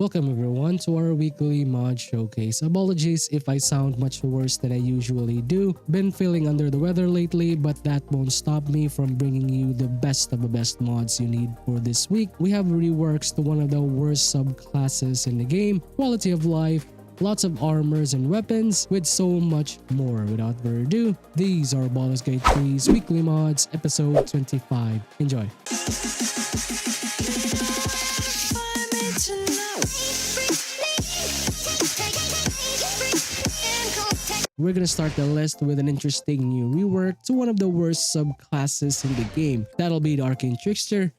Welcome everyone to our weekly mod showcase. Apologies if I sound much worse than I usually do. Been feeling under the weather lately, but that won't stop me from bringing you the best of the best mods you need for this week. We have Reworks to one of the worst subclasses in the game, quality of life, lots of armors and weapons, with so much more. Without further ado, these are Baldur's Gate 3's weekly mods, episode 25. Enjoy! We're gonna start the list with an interesting new rework to one of the worst subclasses in the game. That'll be the Arcane Trickster.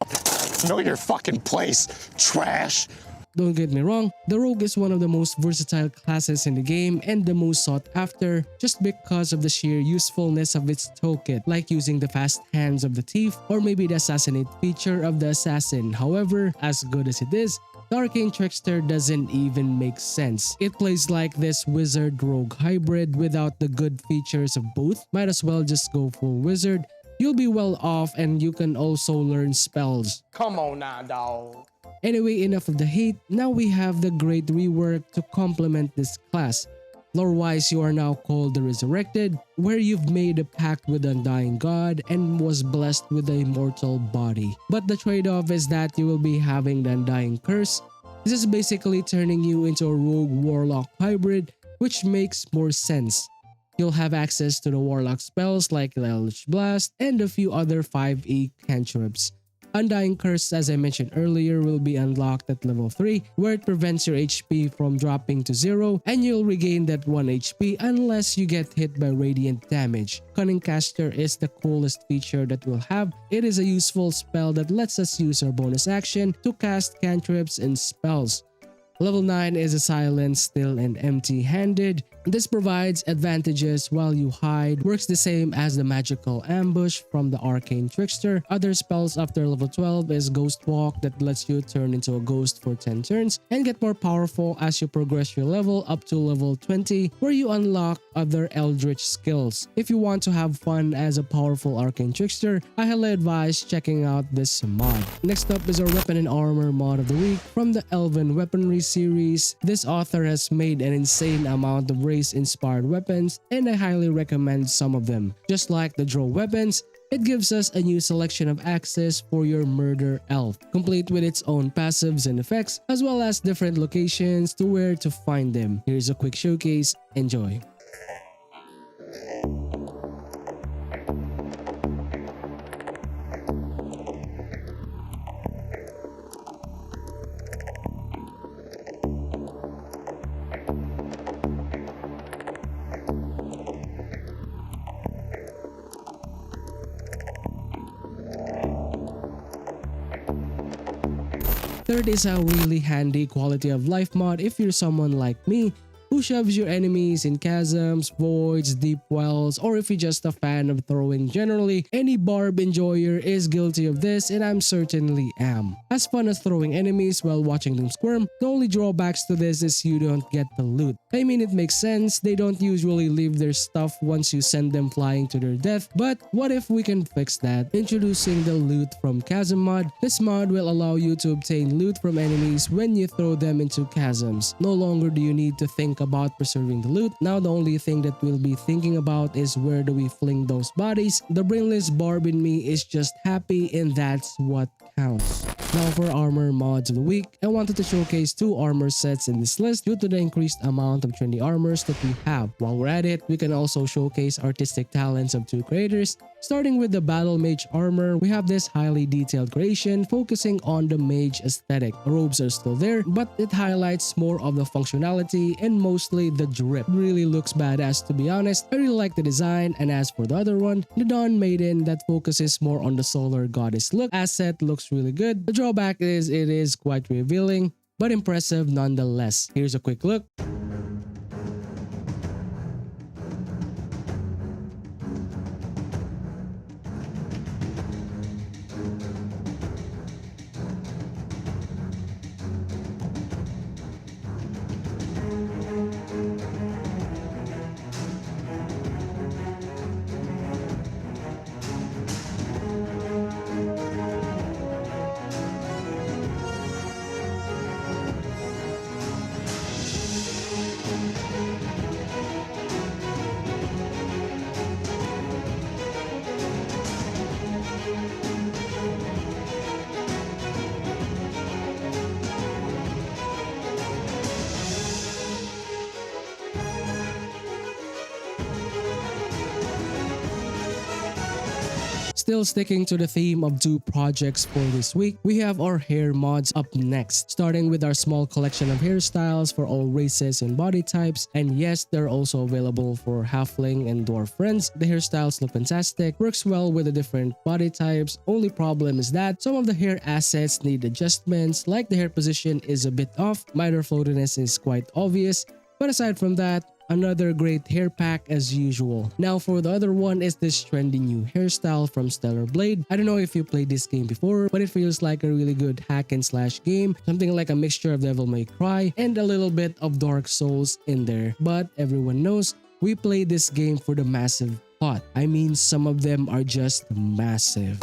Know your fucking place, trash! Don't get me wrong, the Rogue is one of the most versatile classes in the game and the most sought after just because of the sheer usefulness of its toolkit, like using the fast hands of the thief or maybe the assassinate feature of the assassin. However, as good as it is, the Arcane Trickster doesn't even make sense. It plays like this wizard-rogue hybrid without the good features of both. Might as well just go full wizard. You'll be well off and you can also learn spells. Come on now, dawg. Anyway, enough of the hate. Now we have the great rework to complement this class. Lore-wise, you are now called the Resurrected, where you've made a pact with the Undying God and was blessed with an immortal body. But the trade-off is that you will be having the Undying Curse. This is basically turning you into a rogue warlock hybrid, which makes more sense. You'll have access to the warlock spells like the Eldritch Blast and a few other 5e cantrips. Undying Curse, as I mentioned earlier, will be unlocked at level 3, where it prevents your HP from dropping to 0 and you'll regain that 1 HP unless you get hit by radiant damage. Cunning Caster is the coolest feature that we'll have. It is a useful spell that lets us use our bonus action to cast cantrips and spells. Level 9 is a silent, still, and empty-handed. This provides advantages while you hide, works the same as the magical ambush from the Arcane Trickster. Other spells after level 12 is Ghost Walk that lets you turn into a ghost for 10 turns and get more powerful as you progress your level up to level 20, where you unlock other Eldritch skills. If you want to have fun as a powerful Arcane Trickster, I highly advise checking out this mod. Next up is our Weapon and Armor mod of the week from the Elven Weaponry series. This author has made an insane amount of race-inspired weapons and I highly recommend some of them. Just like the Drow Weapons, it gives us a new selection of axes for your murder elf, complete with its own passives and effects, as well as different locations to where to find them. Here's a quick showcase. Enjoy! Third is a really handy quality of life mod if you're someone like me who shoves your enemies in chasms, voids, deep wells, or if you're just a fan of throwing generally. Any barb enjoyer is guilty of this and I'm certainly am. As fun as throwing enemies while watching them squirm, the only drawbacks to this is you don't get the loot. I mean, it makes sense, they don't usually leave their stuff once you send them flying to their death, but what if we can fix that? Introducing the loot from Chasm mod. This mod will allow you to obtain loot from enemies when you throw them into chasms. No longer do you need to think about preserving the loot. Now the only thing that we'll be thinking about is where do we fling those bodies. The brainless barb in me is just happy and that's what counts. Now for armor mods of the week, I wanted to showcase 2 armor sets in this list due to the increased amount of trendy armors that we have. While we're at it, we can also showcase artistic talents of 2 creators. Starting with the Battle Mage armor, we have this highly detailed creation focusing on the mage aesthetic. The robes are still there, but it highlights more of the functionality and mostly the drip. It really looks badass, to be honest. I really like the design, and as for the other one, the Dawn Maiden that focuses more on the solar goddess look. Asset looks really good. The drawback is it is quite revealing, but impressive nonetheless. Here's a quick look. Still sticking to the theme of 2 projects for this week, we have our hair mods up next, starting with our small collection of hairstyles for all races and body types. And yes, they're also available for halfling and dwarf friends. The hairstyles look fantastic, works well with the different body types. Only problem is that some of the hair assets need adjustments, like the hair position is a bit off, minor floatiness is quite obvious, but aside from that, another great hair pack as usual. Now for the other one is this trendy new hairstyle from StellarBlade. I don't know if you played this game before, but it feels like a really good hack and slash game. Something like a mixture of Devil May Cry and a little bit of Dark Souls in there. But everyone knows we play this game for the massive plot. I mean, some of them are just massive.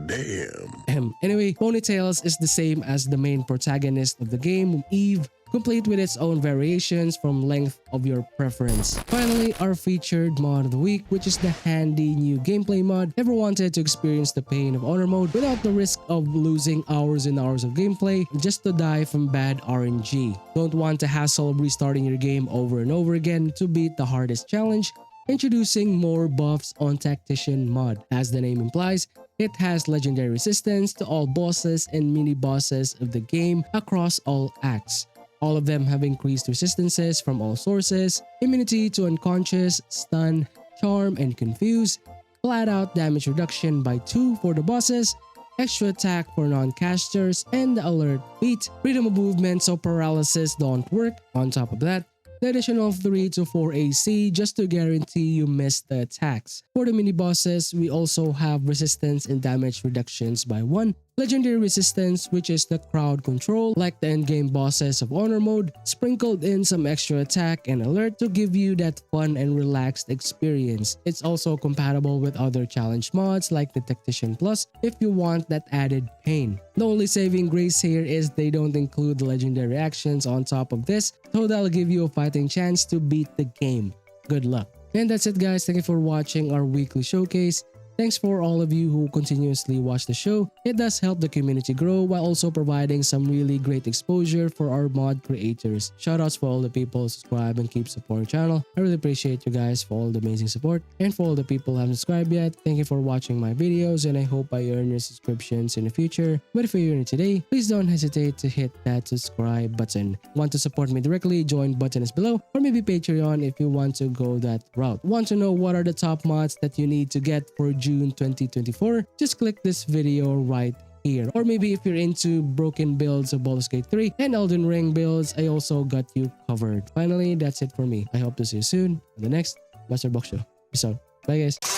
Damn. Anyway, Ponytails is the same as the main protagonist of the game, Eve, complete with its own variations from length of your preference. Finally, our featured mod of the week, which is the handy new gameplay mod. Ever wanted to experience the pain of honor mode without the risk of losing hours and hours of gameplay just to die from bad RNG? Don't want the hassle of restarting your game over and over again to beat the hardest challenge? Introducing more buffs on Tactician mod. As the name implies, it has legendary resistance to all bosses and mini bosses of the game across all acts. All of them have increased resistances from all sources, immunity to unconscious, stun, charm, and confuse, flat out damage reduction by 2 for the bosses, extra attack for non-casters, and the alert feat. Freedom of movement so paralysis don't work. On top of that, the addition of 3 to 4 AC just to guarantee you miss the attacks. For the mini bosses, we also have resistance and damage reductions by 1, legendary resistance which is the crowd control like the endgame bosses of honor mode, sprinkled in some extra attack and alert to give you that fun and relaxed experience. It's also compatible with other challenge mods like the Tactician Plus if you want that added pain. The only saving grace here is they don't include the legendary actions on top of this, so that'll give you a fighting chance to beat the game. Good luck. And that's it guys, thank you for watching our weekly showcase. Thanks for all of you who continuously watch the show. It does help the community grow while also providing some really great exposure for our mod creators. Shoutouts for all the people who subscribe and keep supporting the channel. I really appreciate you guys for all the amazing support. And for all the people who haven't subscribed yet, thank you for watching my videos and I hope I earn your subscriptions in the future. But if you're new today, please don't hesitate to hit that subscribe button. Want to support me directly? Join button is below, or maybe Patreon if you want to go that route. Want to know what are the top mods that you need to get for June 2024? Just click this video right here. Or maybe if you're into broken builds of Baldur's Gate 3 and Elden Ring builds, I also got you covered. Finally, that's it for me. I hope to see you soon on the next Master Box Show. Peace out. Bye guys.